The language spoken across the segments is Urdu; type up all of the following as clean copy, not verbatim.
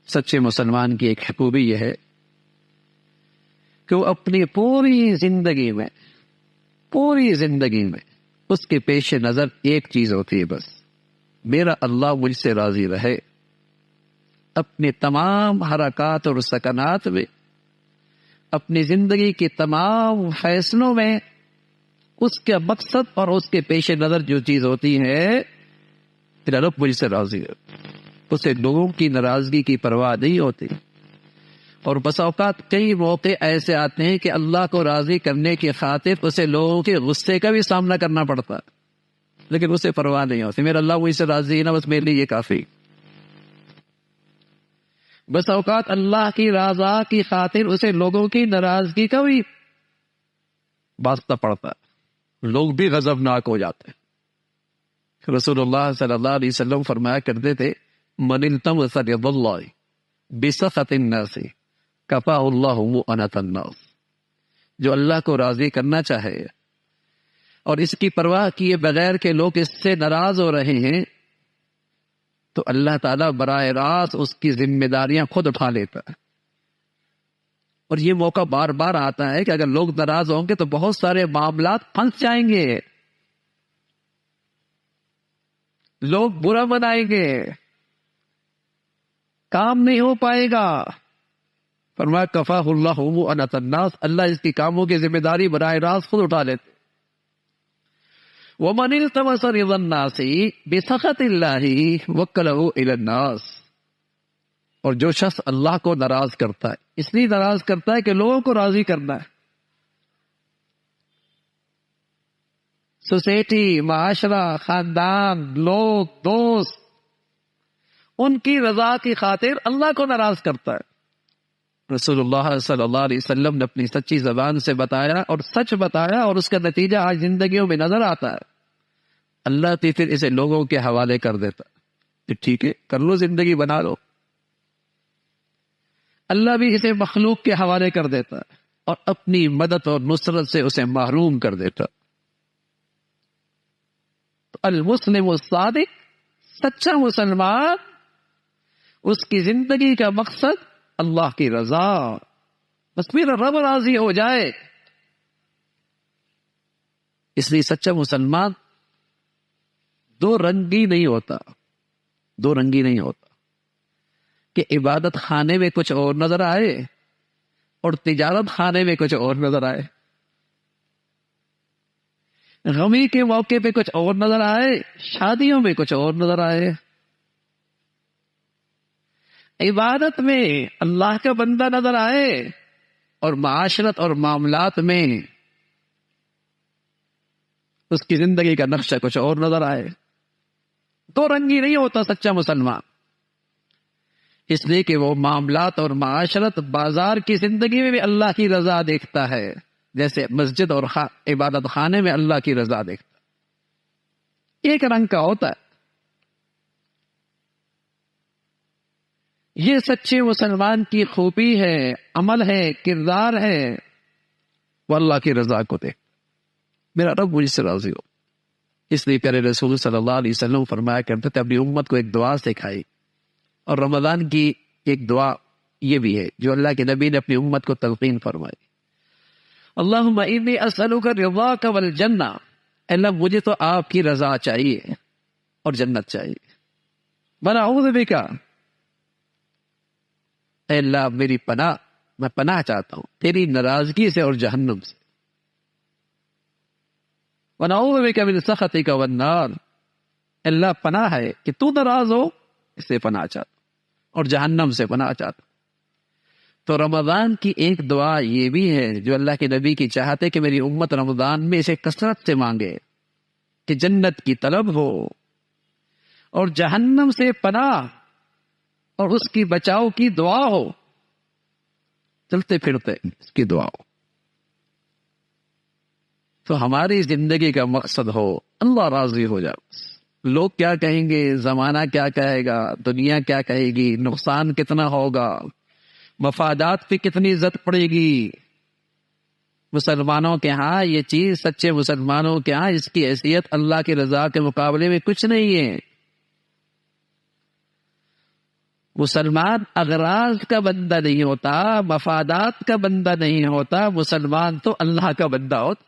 سچے مسلمان کی ایک خوبی یہ ہے کہ وہ اپنی پوری زندگی میں اس کے پیش نظر ایک چیز ہوتی ہے، بس میرا اللہ مجھ سے راضی رہے۔ اپنے تمام حرکات اور سکنات میں، اپنی زندگی کے تمام فیصلوں میں اس کا مقصد اور اس کے پیش نظر جو چیز ہوتی ہے، میرا رب مجھ سے راضی ہے۔ اسے لوگوں کی ناراضگی کی پرواہ نہیں ہوتی، اور بس اوقات کئی موقع ایسے آتے ہیں کہ اللہ کو راضی کرنے کی خاطر اسے لوگوں کے غصے کا بھی سامنا کرنا پڑتا ہے، لیکن اسے پرواہ نہیں ہوتی، میرا اللہ مجھ سے راضی ہے نا، بس میرے لیے یہ کافی۔ بس اوقات اللہ کی رضا کی خاطر اسے لوگوں کی ناراضگی کا بھی واسطہ پڑتا ہے، لوگ بھی غضبناک ہو جاتے ہیں۔ رسول اللہ صلی اللہ علیہ وسلم فرمایا کرتے تھے، من التمس رضا اللہ بسخط الناس کفاہ اللہ مؤنۃ الناس، جو اللہ کو راضی کرنا چاہے اور اس کی پرواہ کیے بغیر کہ لوگ اس سے ناراض ہو رہے ہیں، تو اللہ تعالیٰ براہ راست اس کی ذمہ داریاں خود اٹھا لیتا ہے۔ اور یہ موقع بار بار آتا ہے کہ اگر لوگ ناراض ہوں گے تو بہت سارے معاملات پھنس جائیں گے، لوگ برا منائیں گے، کام نہیں ہو پائے گا۔ فرمایا کفاہ اللہ مؤنۃ الناس، اللہ اس کی کاموں کی ذمہ داری براہ راست خود اٹھا لیتے۔ وَمَنِ الْتَمَسَ رِضَى النَّاسِ بِسَخَطِ اللَّهِ وَكَّلَهُ إِلَى النَّاسِ، اور جو شخص اللہ کو ناراض کرتا ہے، اس لیے ناراض کرتا ہے کہ لوگوں کو راضی کرنا ہے، سوسائٹی، معاشرہ، خاندان، لوگ، دوست، ان کی رضا کی خاطر اللہ کو ناراض کرتا ہے۔ رسول اللہ صلی اللہ علیہ وسلم نے اپنی سچی زبان سے بتایا اور سچ بتایا، اور اس کا نتیجہ آج زندگیوں میں نظر آتا ہے۔ اللہ تو پھر اسے لوگوں کے حوالے کر دیتا کہ ٹھیک ہے، کر لو، زندگی بنا لو۔ اللہ بھی اسے مخلوق کے حوالے کر دیتا اور اپنی مدد اور نصرت سے اسے محروم کر دیتا۔ تو المسلم الصادق، سچا مسلمان، اس کی زندگی کا مقصد اللہ کی رضا، بس میرا رب راضی ہو جائے۔ اس لیے سچا مسلمان دو رنگی نہیں ہوتا کہ عبادت خانے میں کچھ اور نظر آئے اور تجارت خانے میں کچھ اور نظر آئے، غمی کے موقع پہ کچھ اور نظر آئے، شادیوں میں کچھ اور نظر آئے۔ عبادت میں اللہ کا بندہ نظر آئے اور معاشرت اور معاملات میں اس کی زندگی کا نقشہ کچھ اور نظر آئے۔ دو رنگی نہیں ہوتا سچا مسلمان، اس لیے کہ وہ معاملات اور معاشرت، بازار کی زندگی میں بھی اللہ کی رضا دیکھتا ہے، جیسے مسجد اور عبادت خانے میں اللہ کی رضا دیکھتا ہے، ایک رنگ کا ہوتا ہے۔ یہ سچے مسلمان کی خوبی ہے، عمل ہے، کردار ہے، وہ اللہ کی رضا کو دیکھ، میرا رب مجھ سے راضی ہو۔ اس لیے پیارے رسول صلی اللہ علیہ وسلم فرمایا کرتے تھے، اپنی امت کو ایک دعا سکھائی، اور رمضان کی ایک دعا یہ بھی ہے جو اللہ کے نبی نے اپنی امت کو تلقین فرمائی، اللہم انی اسألک رضاک والجنہ، اللہ مجھے تو آپ کی رضا چاہیے اور جنت چاہیے، ونعوذ بک، اے اللہ میری پناہ، میں پناہ چاہتا ہوں تیری ناراضگی سے اور جہنم سے، ونعوذ بک من سخطک والنار، اللہ پناہ ہے کہ تو ناراض ہو، اس سے پناہ چاہتا ہوں اور جہنم سے پناہ چاہتا ہوں۔ تو رمضان کی ایک دعا یہ بھی ہے جو اللہ کے نبی کی چاہتے کہ میری امت رمضان میں اسے کثرت سے مانگے، کہ جنت کی طلب ہو اور جہنم سے پناہ اور اس کی بچاؤ کی دعا ہو، چلتے پھرتے اس کی دعا ہو، تو ہماری زندگی کا مقصد ہو اللہ راضی ہو جائے۔ لوگ کیا کہیں گے، زمانہ کیا کہے گا، دنیا کیا کہے گی، نقصان کتنا ہوگا، مفادات پہ کتنی زد پڑے گی، مسلمانوں کے ہاں یہ چیز، سچے مسلمانوں کے ہاں اس کی حیثیت اللہ کی رضا کے مقابلے میں کچھ نہیں ہے۔ مسلمان اغراض کا بندہ نہیں ہوتا، مفادات کا بندہ نہیں ہوتا، مسلمان تو اللہ کا بندہ ہوتا،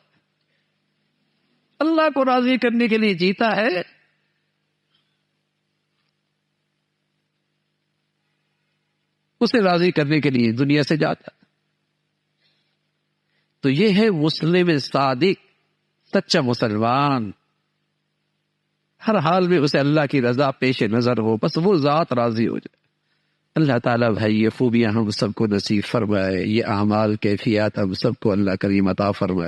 اللہ کو راضی کرنے کے لیے جیتا ہے۔ اسے راضی کرنے کے لیے دنیا سے جاتا۔ تو یہ ہے مسلم صادق، سچا مسلمان، ہر حال میں اسے اللہ کی رضا پیش نظر ہو، بس وہ ذات راضی ہو جائے۔ اللہ تعالیٰ بھائی یہ خوبیاں ہم سب کو نصیب فرمائے، یہ اعمال کیفیات ہم سب کو اللہ کریم عطا فرمائے۔